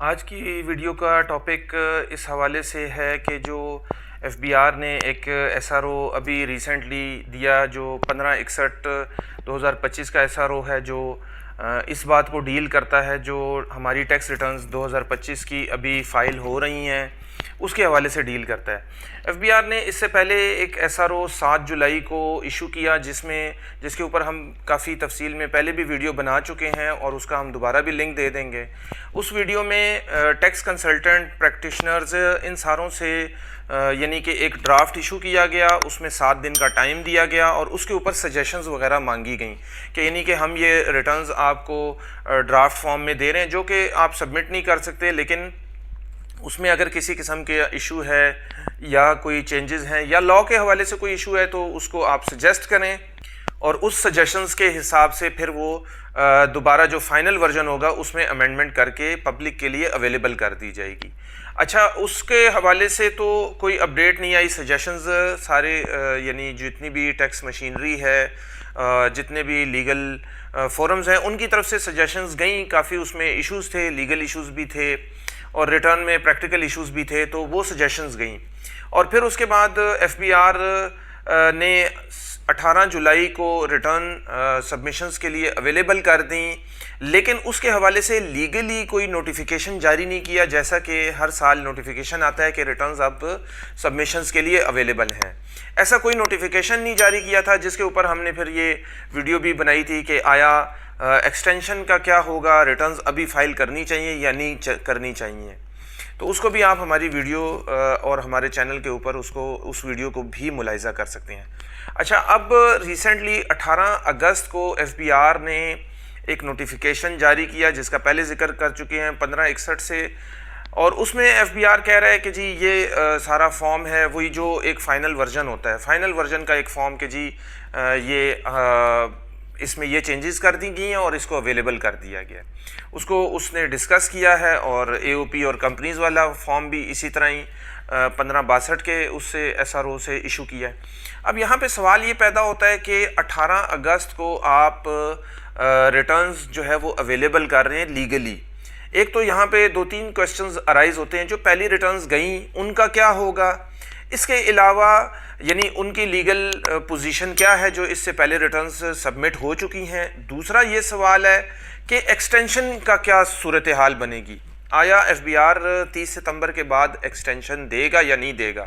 آج کی ویڈیو کا ٹاپک اس حوالے سے ہے کہ جو ایف بی آر نے ایک ایس آر او ابھی ریسنٹلی دیا جو 15/61/2025 کا ایس آر او ہے جو اس بات کو ڈیل کرتا ہے جو ہماری ٹیکس ریٹرنز 2025 کی ابھی فائل ہو رہی ہیں اس کے حوالے سے ڈیل کرتا ہے۔ ایف بی آر نے اس سے پہلے ایک ایس آر او 7 جولائی کو ایشو کیا جس کے اوپر ہم کافی تفصیل میں پہلے بھی ویڈیو بنا چکے ہیں اور اس کا ہم دوبارہ بھی لنک دے دیں گے۔ اس ویڈیو میں ٹیکس کنسلٹنٹ پریکٹیشنرز ان ساروں سے یعنی کہ ایک ڈرافٹ ایشو کیا گیا، اس میں 7 دن کا ٹائم دیا گیا اور اس کے اوپر سجیشنز وغیرہ مانگی گئیں کہ یعنی کہ ہم یہ ریٹرنز آپ کو ڈرافٹ فارم میں دے رہے ہیں جو کہ آپ سبمٹ نہیں کر سکتے، لیکن اس میں اگر کسی قسم کے ایشو ہے یا کوئی چینجز ہیں یا لاء کے حوالے سے کوئی ایشو ہے تو اس کو آپ سجیسٹ کریں اور اس سجیشنز کے حساب سے پھر وہ دوبارہ جو فائنل ورژن ہوگا اس میں امینڈمنٹ کر کے پبلک کے لیے اویلیبل کر دی جائے گی۔ اچھا، اس کے حوالے سے تو کوئی اپڈیٹ نہیں آئی۔ سجیشنز سارے یعنی جتنی بھی ٹیکس مشینری ہے، جتنے بھی لیگل فورمز ہیں ان کی طرف سے سجیشنز گئیں، کافی اس میں ایشوز تھے، لیگل ایشوز بھی تھے اور ریٹرن میں پریکٹیکل ایشوز بھی تھے، تو وہ سجیشنز گئیں۔ اور پھر اس کے بعد ایف بی آر نے 18 جولائی کو ریٹرن سبمیشنز کے لیے اویلیبل کر دیں، لیکن اس کے حوالے سے لیگلی کوئی نوٹیفیکیشن جاری نہیں کیا، جیسا کہ ہر سال نوٹیفیکیشن آتا ہے کہ ریٹرنز اب سبمیشنز کے لیے اویلیبل ہیں۔ ایسا کوئی نوٹیفیکیشن نہیں جاری کیا تھا، جس کے اوپر ہم نے پھر یہ ویڈیو بھی بنائی تھی کہ آیا ایکسٹینشن کا کیا ہوگا، ریٹرنز ابھی فائل کرنی چاہیے یا نہیں کرنی چاہیے۔ تو اس کو بھی آپ ہماری ویڈیو اور ہمارے چینل کے اوپر اس ویڈیو کو بھی ملاحظہ کر سکتے ہیں۔ اچھا، اب ریسنٹلی 18 اگست کو ایف بی آر نے ایک نوٹیفیکیشن جاری کیا جس کا پہلے ذکر کر چکے ہیں 1561 سے، اور اس میں ایف بی آر کہہ رہا ہے کہ جی یہ سارا فارم ہے وہی جو ایک فائنل ورژن ہوتا ہے، فائنل ورژن کا ایک فارم کہ جی اس میں یہ چینجز کر دی گئی ہیں اور اس کو اویلیبل کر دیا گیا ہے۔ اس نے ڈسکس کیا ہے اور اے او پی اور کمپنیز والا فارم بھی اسی طرح ہی 1562 کے اس سے ایس آر او سے ایشو کیا ہے۔ اب یہاں پہ سوال یہ پیدا ہوتا ہے کہ 18 اگست کو آپ ریٹرنز جو ہے وہ اویلیبل کر رہے ہیں لیگلی۔ ایک تو یہاں پہ 2-3 کویسچنز ارائز ہوتے ہیں، جو پہلی ریٹرنز گئیں ان کا کیا ہوگا، اس کے علاوہ یعنی ان کی لیگل پوزیشن کیا ہے جو اس سے پہلے ریٹرنز سبمٹ ہو چکی ہیں۔ دوسرا یہ سوال ہے کہ ایکسٹینشن کا کیا صورتحال بنے گی، آیا ایف بی آر 30 ستمبر کے بعد ایکسٹینشن دے گا یا نہیں دے گا،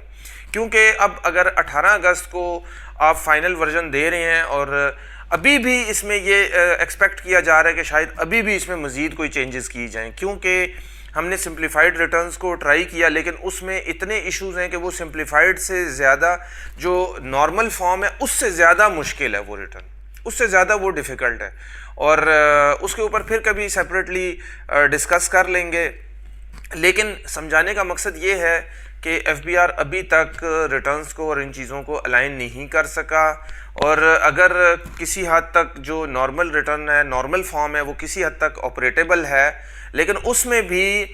کیونکہ اب اگر 18 اگست کو آپ فائنل ورژن دے رہے ہیں اور ابھی بھی اس میں یہ ایکسپیکٹ کیا جا رہا ہے کہ شاید ابھی بھی اس میں مزید کوئی چینجز کی جائیں، کیونکہ ہم نے سمپلیفائڈ ریٹرنز کو ٹرائی کیا لیکن اس میں اتنے ایشوز ہیں کہ وہ سمپلیفائڈ سے زیادہ جو نارمل فارم ہے اس سے زیادہ مشکل ہے، وہ ریٹرن اس سے زیادہ وہ ڈیفیکلٹ ہے، اور اس کے اوپر پھر کبھی سیپریٹلی ڈسکس کر لیں گے۔ لیکن سمجھانے کا مقصد یہ ہے کہ ایف بی آر ابھی تک ریٹرنز کو اور ان چیزوں کو الائن نہیں کر سکا، اور اگر کسی حد تک جو نارمل ریٹرن ہے، نارمل فارم ہے، وہ کسی حد تک آپریٹیبل ہے، لیکن اس میں بھی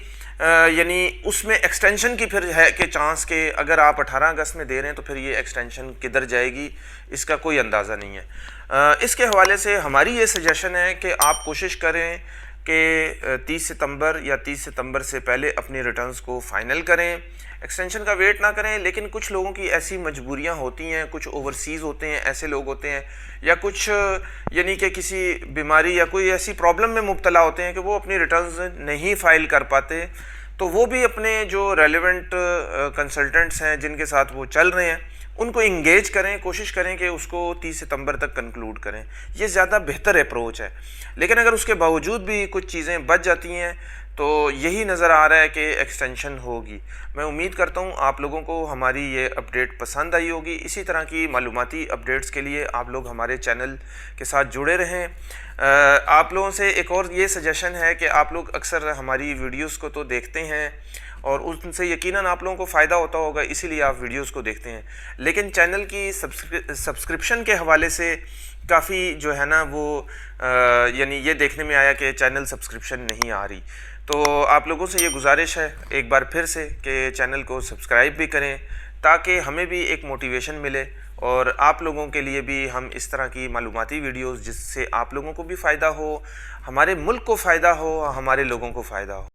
یعنی اس میں ایکسٹینشن کی پھر ہے کہ چانس کہ اگر آپ 18 اگست میں دے رہے ہیں تو پھر یہ ایکسٹینشن کدھر جائے گی، اس کا کوئی اندازہ نہیں ہے۔ اس کے حوالے سے ہماری یہ سجیشن ہے کہ آپ کوشش کریں کہ 30 ستمبر یا 30 ستمبر سے پہلے اپنی ریٹرنز کو فائنل کریں، ایکسٹینشن کا ویٹ نہ کریں۔ لیکن کچھ لوگوں کی ایسی مجبوریاں ہوتی ہیں، کچھ اوورسیز ہوتے ہیں، ایسے لوگ ہوتے ہیں، یا کچھ یعنی کہ کسی بیماری یا کوئی ایسی پرابلم میں مبتلا ہوتے ہیں کہ وہ اپنی ریٹرنز نہیں فائل کر پاتے، تو وہ بھی اپنے جو ریلیونٹ کنسلٹنٹس ہیں جن کے ساتھ وہ چل رہے ہیں ان کو انگیج کریں، کوشش کریں کہ اس کو 30 ستمبر تک کنکلوڈ کریں، یہ زیادہ بہتر اپروچ ہے۔ لیکن اگر اس کے باوجود بھی کچھ چیزیں بچ جاتی ہیں تو یہی نظر آ رہا ہے کہ ایکسٹینشن ہوگی۔ میں امید کرتا ہوں آپ لوگوں کو ہماری یہ اپڈیٹ پسند آئی ہوگی۔ اسی طرح کی معلوماتی اپڈیٹس کے لیے آپ لوگ ہمارے چینل کے ساتھ جڑے رہیں۔ آپ لوگوں سے ایک اور یہ سجیشن ہے کہ آپ لوگ اکثر ہماری ویڈیوز کو تو دیکھتے ہیں اور ان سے یقیناً آپ لوگوں کو فائدہ ہوتا ہوگا، اسی لیے آپ ویڈیوز کو دیکھتے ہیں، لیکن چینل کی سبسکرپشن کے حوالے سے کافی جو ہے نا وہ یعنی یہ دیکھنے میں آیا کہ چینل سبسکرپشن نہیں آ رہی۔ تو آپ لوگوں سے یہ گزارش ہے ایک بار پھر سے کہ چینل کو سبسکرائب بھی کریں تاکہ ہمیں بھی ایک موٹیویشن ملے اور آپ لوگوں کے لیے بھی ہم اس طرح کی معلوماتی ویڈیوز جس سے آپ لوگوں کو بھی فائدہ ہو، ہمارے ملک کو فائدہ ہو، ہمارے لوگوں کو فائدہ ہو۔